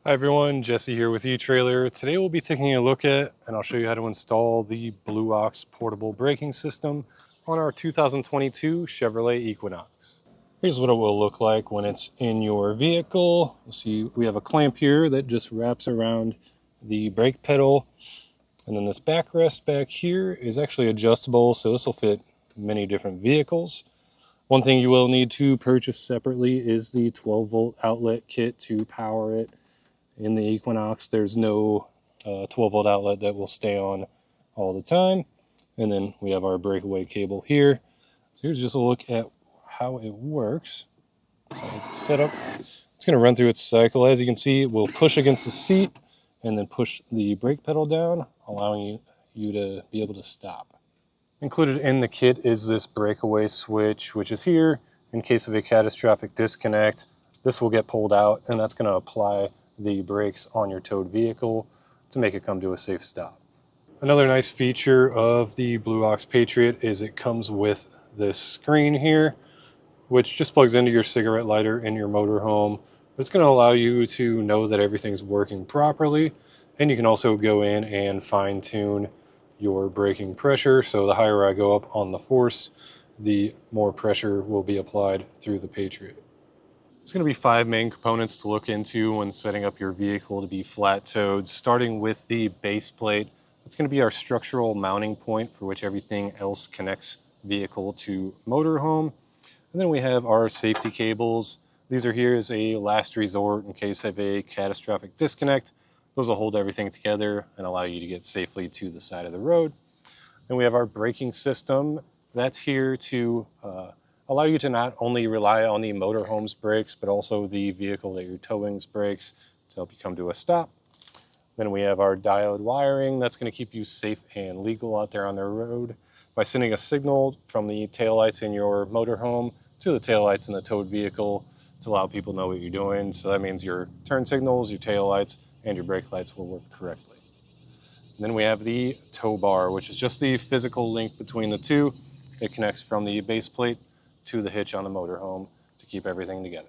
Hi everyone, Jesse here with eTrailer. Today we'll be taking a look at, and I'll show you how to install the Blue Ox portable braking system on our 2022 Chevrolet Equinox. Here's what it will look like when it's in your vehicle. You'll see we have a clamp here that just wraps around the brake pedal. And then this backrest back here is actually adjustable, so this will fit many different vehicles. One thing you will need to purchase separately is the 12-volt outlet kit to power it. In the Equinox, there's no 12-volt outlet that will stay on all the time. And then we have our breakaway cable here. So here's just a look at how it works. Set up. It's going to run through its cycle. As you can see, it will push against the seat and then push the brake pedal down, allowing you to be able to stop. Included in the kit is this breakaway switch, which is here. In case of a catastrophic disconnect, this will get pulled out, and that's going to apply the brakes on your towed vehicle to make it come to a safe stop. Another nice feature of the Blue Ox Patriot is it comes with this screen here, which just plugs into your cigarette lighter in your motorhome. It's going to allow you to know that everything's working properly, and you can also go in and fine-tune your braking pressure. So the higher I go up on the force, the more pressure will be applied through the Patriot. There's going to be 5 main components to look into when setting up your vehicle to be flat towed, starting with the base plate. It's going to be our structural mounting point for which everything else connects vehicle to motorhome. And then we have our safety cables. These are here as a last resort in case of a catastrophic disconnect. Those will hold everything together and allow you to get safely to the side of the road. Then we have our braking system. That's here to allow you to not only rely on the motorhome's brakes, but also the vehicle that you're towing's brakes to help you come to a stop. Then we have our diode wiring. That's going to keep you safe and legal out there on the road by sending a signal from the taillights in your motorhome to the taillights in the towed vehicle to allow people to know what you're doing. So that means your turn signals, your taillights, and your brake lights will work correctly. And then we have the tow bar, which is just the physical link between the two. It connects from the base plate to the hitch on the motorhome to keep everything together.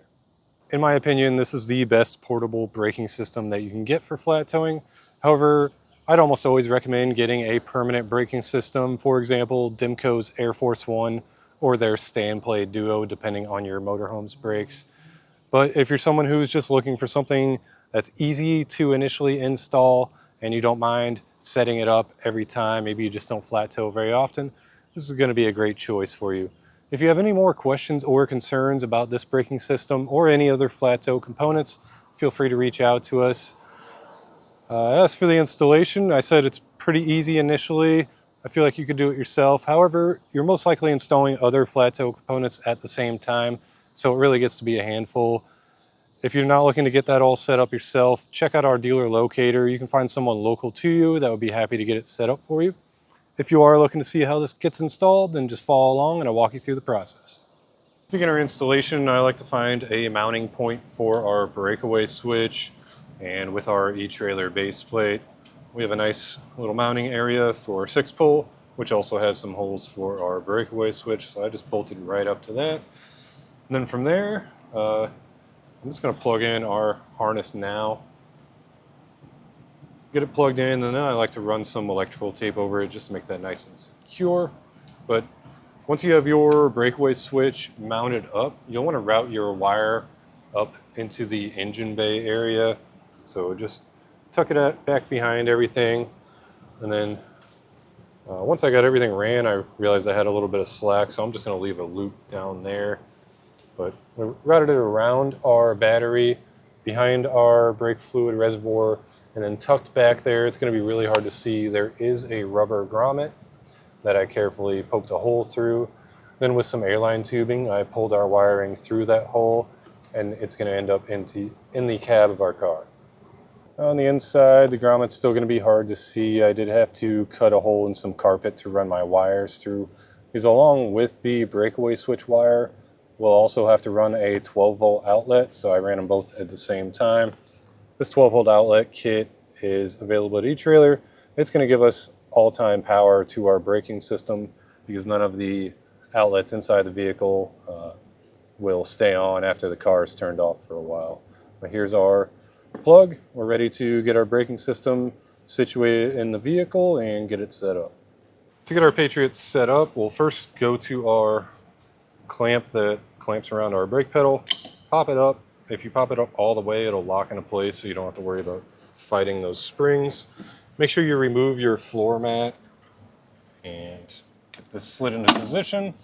In my opinion, this is the best portable braking system that you can get for flat towing. However, I'd almost always recommend getting a permanent braking system. For example, Dimco's Air Force One or their Stay and Play Duo, depending on your motorhome's brakes. But if you're someone who's just looking for something that's easy to initially install and you don't mind setting it up every time, maybe you just don't flat tow very often, this is going to be a great choice for you. If you have any more questions or concerns about this braking system or any other flat tow components, feel free to reach out to us. As for the installation, I said it's pretty easy initially. I feel like you could do it yourself. However, you're most likely installing other flat tow components at the same time, so it really gets to be a handful. If you're not looking to get that all set up yourself, check out our dealer locator. You can find someone local to you that would be happy to get it set up for you. If you are looking to see how this gets installed, then just follow along and I'll walk you through the process. Beginner installation, I like to find a mounting point for our breakaway switch, and with our eTrailer base plate, we have a nice little mounting area for 6-pole, which also has some holes for our breakaway switch, so I just bolted right up to that. And then from there, I'm just going to plug in our harness now. Get it plugged in, and then I like to run some electrical tape over it just to make that nice and secure. But once you have your breakaway switch mounted up, you'll want to route your wire up into the engine bay area. So just tuck it back behind everything. And then once I got everything ran, I realized I had a little bit of slack, so I'm just going to leave a loop down there. But we routed it around our battery, behind our brake fluid reservoir, and then tucked back there. It's going to be really hard to see. There is a rubber grommet that I carefully poked a hole through. Then with some airline tubing, I pulled our wiring through that hole, and it's going to end up in the cab of our car. On the inside, the grommet's still going to be hard to see. I did have to cut a hole in some carpet to run my wires through. Because along with the breakaway switch wire, we'll also have to run a 12-volt outlet, so I ran them both at the same time. This 12-volt outlet kit is available at eTrailer. It's going to give us all-time power to our braking system because none of the outlets inside the vehicle will stay on after the car is turned off for a while. But here's our plug, we're ready to get our braking system situated in the vehicle and get it set up. To get our Patriot set up, we'll first go to our clamp that clamps around our brake pedal, pop it up. If you pop it up all the way, it'll lock into place so you don't have to worry about fighting those springs. Make sure you remove your floor mat and get this slid into position.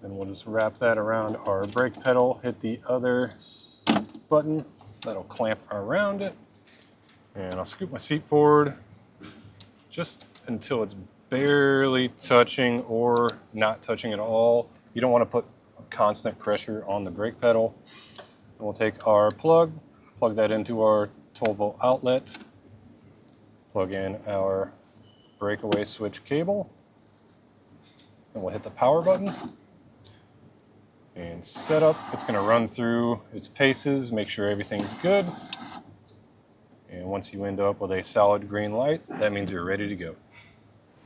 Then we'll just wrap that around our brake pedal, hit the other button that'll clamp around it. And I'll scoop my seat forward just until it's barely touching or not touching at all. You don't want to put constant pressure on the brake pedal. And we'll take our plug that into our 12-volt outlet, plug in our breakaway switch cable, and we'll hit the power button. And set up, it's going to run through its paces, make sure everything's good. And once you end up with a solid green light, that means you're ready to go.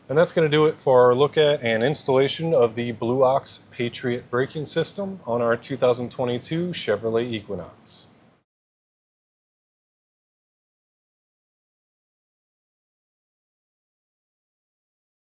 And that's going to do it for our look at and installation of the Blue Ox Patriot braking system on our 2022 Chevrolet Equinox.